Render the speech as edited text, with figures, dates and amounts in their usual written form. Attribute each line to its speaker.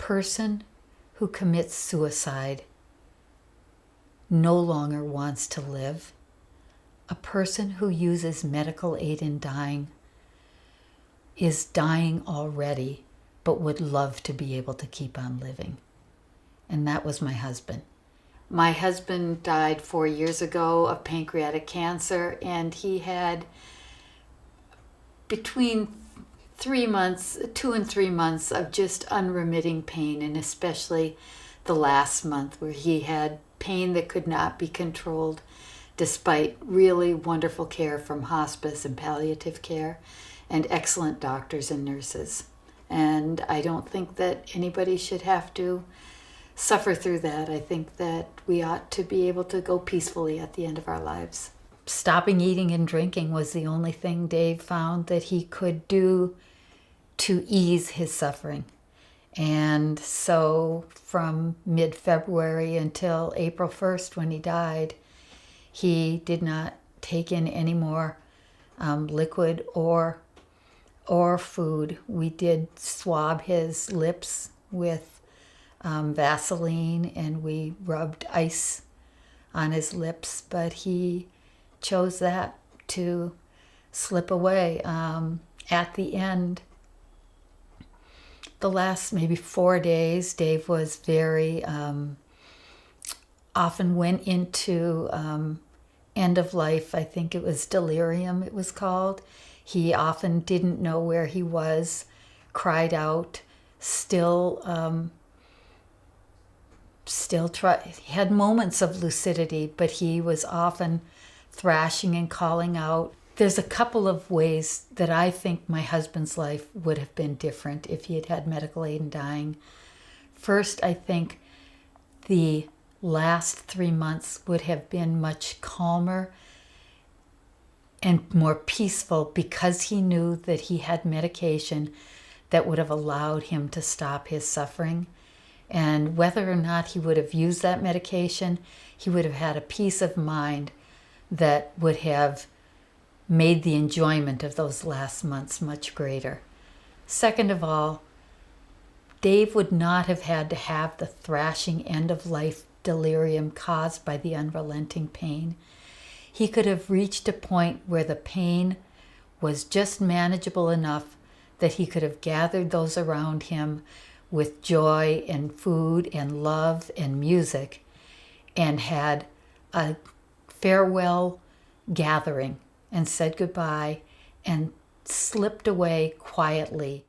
Speaker 1: person who commits suicide no longer wants to live. A person who uses medical aid in dying is dying already, but would love to be able to keep on living. And that was my husband. My husband died 4 years ago of pancreatic cancer, and he had between 2 and 3 months of just unremitting pain, and especially the last month where he had pain that could not be controlled despite really wonderful care from hospice and palliative care and excellent doctors and nurses. And I don't think that anybody should have to suffer through that. I think that we ought to be able to go peacefully at the end of our lives. Stopping eating and drinking was the only thing Dave found that he could do to ease his suffering. And so from mid-February until April 1st when he died, he did not take in any more liquid or food. We did swab his lips with Vaseline, and we rubbed ice on his lips, but he chose that to slip away. At the end, the last maybe 4 days, Dave was very, often went into end of life. I think it was delirium, it was called. He often didn't know where he was, cried out, still he had moments of lucidity, but he was often thrashing and calling out. There's a couple of ways that I think my husband's life would have been different if he had had medical aid in dying. First, I think the last 3 months would have been much calmer and more peaceful because he knew that he had medication that would have allowed him to stop his suffering. And whether or not he would have used that medication, he would have had a peace of mind that would have made the enjoyment of those last months much greater. Second of all, Dave would not have had to have the thrashing end-of-life delirium caused by the unrelenting pain. He could have reached a point where the pain was just manageable enough that he could have gathered those around him with joy and food and love and music and had a farewell gathering and said goodbye and slipped away quietly